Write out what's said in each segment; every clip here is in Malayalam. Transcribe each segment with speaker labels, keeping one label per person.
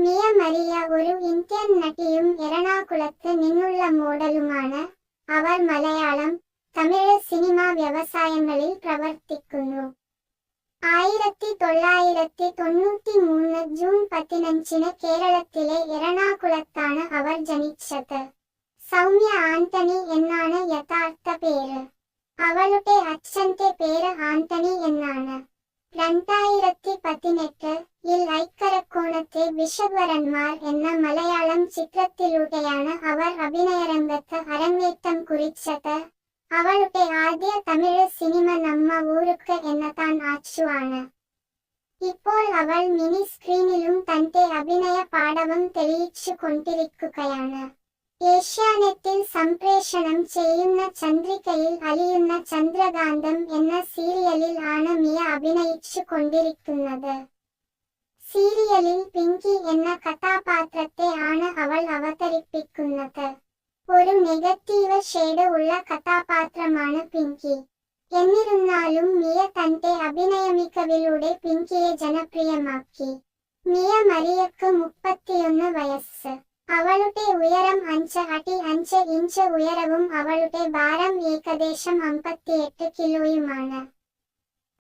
Speaker 1: മിയ മരിയ ഒരു ഇന്ത്യൻ നടിയും എറണാകുളത്ത് നിന്നുള്ള മോഡലുമാണ്. അവർ മലയാളം, തമിഴ് സിനിമാ വ്യവസായങ്ങളിൽ പ്രവർത്തിക്കുന്നു. 1993 ജൂൺ 15 കേരളത്തിലെ എറണാകുളത്താണ് അവർ ജനിച്ചത്. സൗമ്യ ആന്റണി എന്നാണ് യഥാർത്ഥ പേര്. അവളുടെ അച്ഛന്റെ പേര് ആന്റണി എന്നാണ്. 2018-ൽ ഐക്കരക്കോണത്തെ ബിഷപ്വരന്മാർ എന്ന മലയാളം ചിത്രത്തിലൂടെയാണ് അവർ അഭിനയരംഗത്ത് അരങ്ങേറ്റം കുറിച്ചത്. അവളുടെ ആദ്യ തമിഴ് സിനിമ നമ്മ ഊരുക്ക് എന്ന താൻ ആച്ചു ആണ്. ഇപ്പോൾ അവൾ മിനി സ്ക്രീനിലും തന്റെ അഭിനയ പാടവം തെളിയിച്ചു കൊണ്ടിരിക്കുകയാണ്. ഏഷ്യാനെറ്റിൽ സംപ്രേഷണം ചെയ്യുന്ന ചന്ദ്രികയിൽ അലിയുന്ന ചന്ദ്രകാന്തം എന്ന സീരിയലിൽ ആണ് മിയ അഭിനയിച്ചു കൊണ്ടിരിക്കുന്നത്. സീരിയലിൽ പിങ്കി എന്ന കഥാപാത്രത്തെ ആണ് അവൾ അവതരിപ്പിക്കുന്നത്. ഒരു നെഗറ്റീവ് ഷേഡ് ഉള്ള കഥാപാത്രമാണ് പിങ്കി. എന്നിരുന്നാലും മിയ തന്റെ അഭിനയമികവിലൂടെ പിങ്കിയെ ജനപ്രിയമാക്കി. മിയ മരിയക്ക് 31 വയസ്സ്. അവളുടെ ഉയരം 5 അടി 5 ഇഞ്ച് ഉയരവും അവളുടെ ഭാരം ഏകദേശം 58 കിലോയുമാണ്.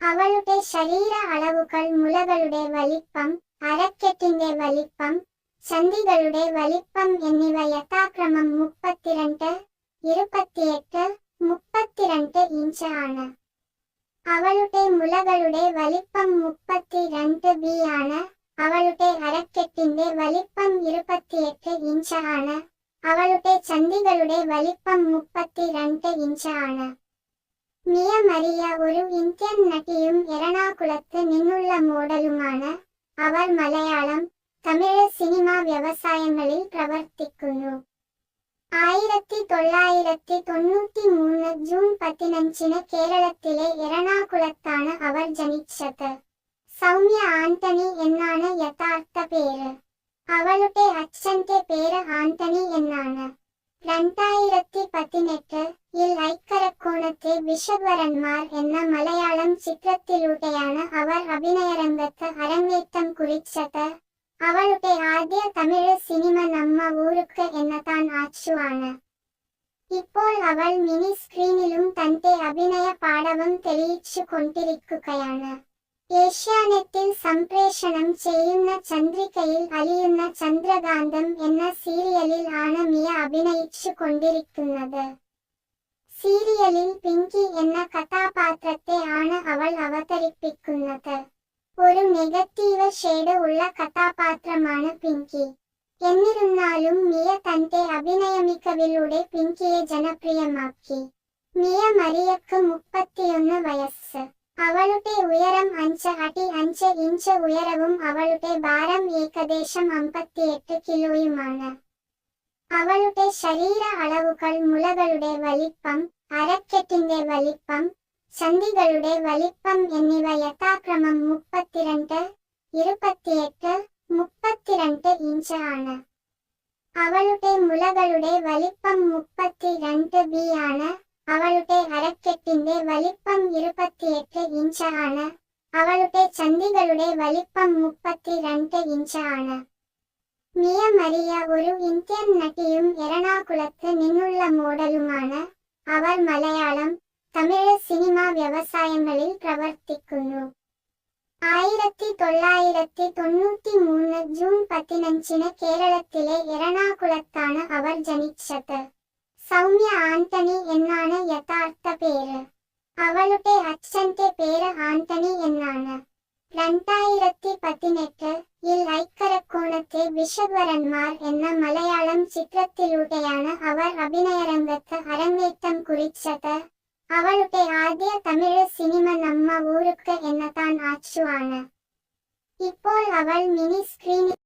Speaker 1: അവളുടെ ശരീര അളവുകൾ മുലകളുടെ വലിപ്പം, അരക്കെട്ടിന്റെ വലിപ്പം, ചന്തികളുടെ വലിപ്പം എന്നിവ യഥാക്രമം 32, 28, 32 ഇഞ്ച് ആണ്. അവളുടെ മുലകളുടെ വലിപ്പം 32 ബി ആണ്. അവളുടെ അരക്കെട്ടിന്റെ വലിപ്പം 28 ഇഞ്ച് ആണ്. അവളുടെ ചന്തികളുടെ വലിപ്പം 32 ഇഞ്ച് ആണ്. മിയ മരിയ ഒരു ഇന്ത്യൻ നടിയും എറണാകുളത്ത് നിന്നുള്ള മോഡലുമാണ്. അവർ മലയാളം, തമിഴ് സിനിമാ വ്യവസായങ്ങളിൽ പ്രവർത്തിക്കുന്നു. 1993 ജൂൺ 15 കേരളത്തിലെ എറണാകുളത്താണ് അവർ ജനിച്ചത്. സൗമ്യ ആന്റണി എന്നാണ് യഥാർത്ഥ പേര്. അവളുടെ അച്ഛന്റെ പേര് ആന്റണി എന്നാണ്. 2018-ൽ ഐക്കരക്കോണത്തെ ബിഷപ്വരന്മാർ എന്ന മലയാളം ചിത്രത്തിലൂടെയാണ് അവർ അഭിനയരംഗത്ത് അരങ്ങേറ്റം കുറിച്ചത്. അവളുടെ ആദ്യ തമിഴ് സിനിമ നമ്മ ഊരുക്ക് എന്ന താൻ ആച്ചു ആണ്. ഇപ്പോൾ അവൾ മിനി സ്ക്രീനിലും തന്റെ അഭിനയ പാടവം തെളിയിച്ചു കൊണ്ടിരിക്കുകയാണ്. ഏഷ്യാനെറ്റിൽ സംപ്രേഷണം ചെയ്യുന്ന ചന്ദ്രികയിൽ അലിയുന്ന ചന്ദ്രകാന്തം എന്ന സീരിയലിൽ ആണ് മിയ അഭിനയിച്ചു കൊണ്ടിരിക്കുന്നത്. സീരിയലിൽ പിങ്കി എന്ന കഥാപാത്രത്തെ ആണ് അവൾ അവതരിപ്പിക്കുന്നത്. ഒരു നെഗറ്റീവ് ഷേഡ് ഉള്ള കഥാപാത്രമാണ് പിങ്കി. എന്നിരുന്നാലും മിയ തന്റെ അഭിനയമികവിലൂടെ പിങ്കിയെ ജനപ്രിയമാക്കി. മിയ മരിയക്ക് 31 വയസ്സ്. അവളുടെ ഉയരം 5 അടി 5 ഇഞ്ച് ഉയരവും അവളുടെ ഭാരം ഏകദേശം 58 കിലോയുമാണ്. അവളുടെ ശരീര അളവുകൾ മുലകളുടെ വലിപ്പം, അരക്കെട്ടിന്റെ വലിപ്പം, ചന്തികളുടെ വലിപ്പം എന്നിവ യഥാക്രമം 32, 28, 32 ഇഞ്ച് ആണ്. അവളുടെ മുലകളുടെ വലിപ്പം 32 ബി ആണ്. അവളുടെ അരക്കെട്ടിന്റെ വലിപ്പം 28 ഇഞ്ച് ആണ്. അവളുടെ ചന്തികളുടെ വലിപ്പം 32 ഇഞ്ച് ആണ്. മിയ മരിയ ഒരു ഇന്ത്യൻ നടിയും എറണാകുളത്ത് നിന്നുള്ള മോഡലുമാണ്. അവർ മലയാളം, തമിഴ് സിനിമാ വ്യവസായങ്ങളിൽ പ്രവർത്തിക്കുന്നു. 1993 ജൂൺ 15 കേരളത്തിലെ എറണാകുളത്താണ് അവർ ജനിച്ചത്. സൗമ്യ ആന്റണി എന്നാണ് യഥാർത്ഥ പേര്. അവളുടെ അച്ഛന്റെ പേര് ആന്റണി എന്നാണ്. 2018-ൽ ഐക്കരക്കോണത്തെ ബിഷപ്വരന്മാർ എന്ന മലയാളം ചിത്രത്തിലൂടെയാണ് അവർ അഭിനയരംഗത്ത് അരങ്ങേറ്റം കുറിച്ചത്. അവളുടെ ആദ്യ തമിഴ് സിനിമ നമ്മ ഊരുക്ക് എന്ന താൻ ആച്ചു ആണ്. ഇപ്പോൾ അവൾ മിനി സ്ക്രീനിൽ